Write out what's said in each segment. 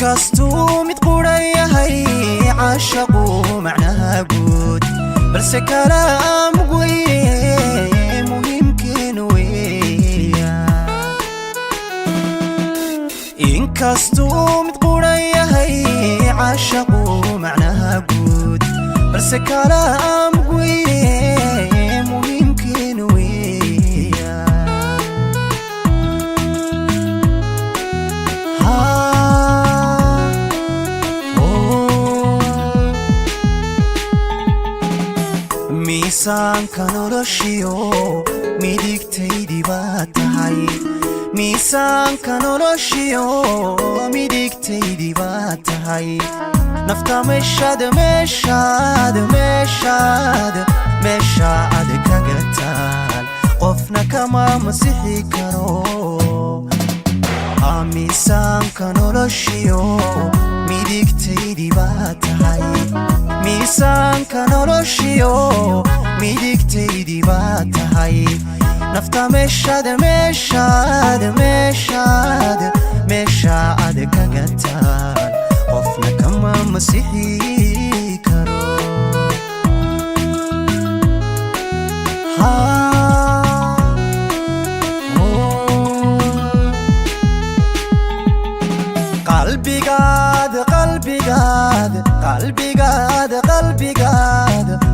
inkastuu mid qurayahay caashaqu macnaha guud balse kalaam weeye muhiimkiin weeyaan inkastuu mid qurayahay caashaqu macnaha guud balse kalaam weeye muhiimkiin weeyaan miisaanka noloshiyo midigtaydii baa tahay miisaanka noloshiyo midigtaydii baa tahay nafta meeshaad kaga taal qofna kama masixi karo miisaanka noloshiyo midigtaydii baa tahay miisaanka noloshiyo midigtaydii baa tahay nafta meeshaad kaga taal qofna kama masixi karo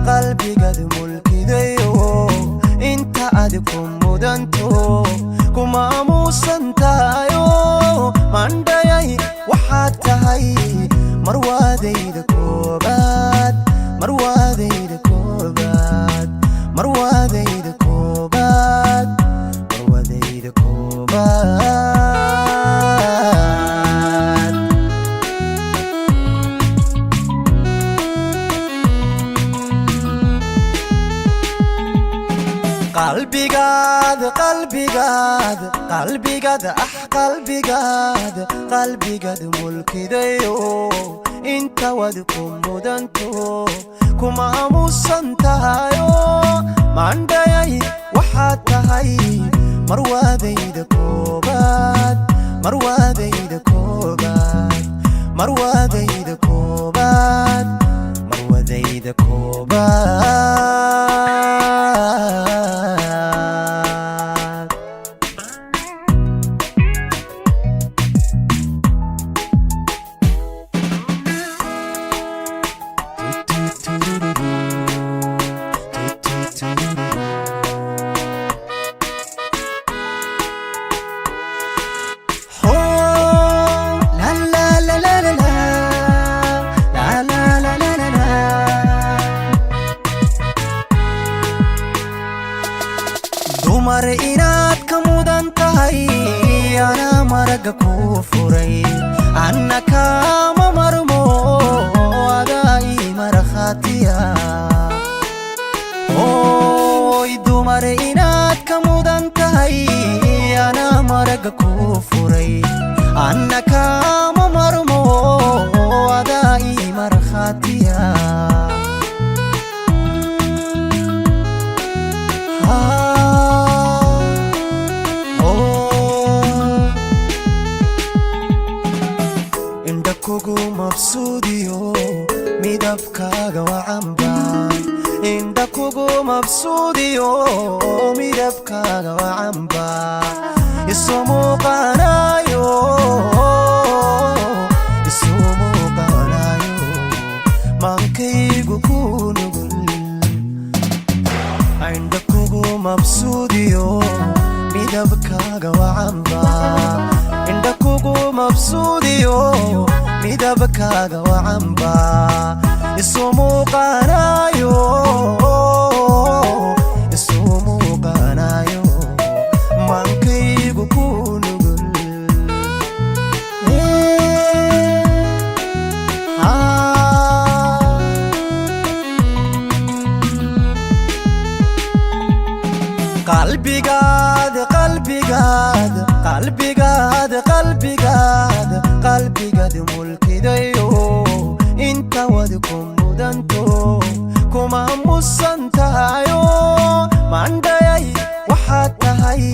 qalbigaad mulkidayo inta aad ku mudanto kuma aamusantayo mandhayay waxaad tahay marwaadayda koobaad marwaadayda koobaad marwaadayda koobaad marwaadayda koobaad qalbigaad mulkidayo inta wad ku mudanto kuma aamusantayo mandhayay waxaad tahay marwaadayda koobaad marwaadayda koobaad marwaadayda koobaad marwaadayda koobaad dumar inaad ka mudan tahay anaa maraga kuu furay anna kama marmo adaa ii markhaatiya oy dumar inaad ka mudan tahay anaa maraga kuu furay anna kama marmo adaa ii markhaatiya kugu mabsuudiyo midabkaaga wacamba inda kugu mabsuudiyo midabkaaga wacamba isu muuqanayo maankaygu ku nugul inda kugu mabsuudiyo midabkaaga wacamba inda kugu mabsuudiyo midabkaaga wacamba isu muuqanayo maankaygu ku nugul qalbigaad mulkidayo inta wad ku mudanto kuma aamusantayo mandhayay waxaad tahay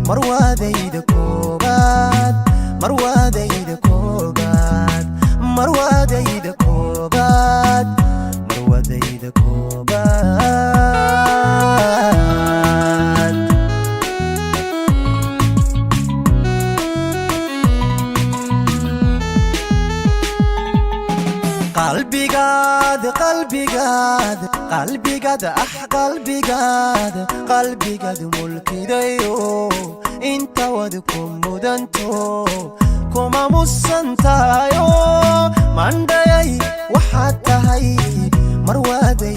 marwaadayda koobaad marwaadayda koobaad marwadayda koobaad marwadayda koobaad qalbigaada qalbigaada qalbigaada qalbigaada qalbigaada mulkidayo inta wad ku mudanto kuma musantayo mandayay waxaad tahay marwaday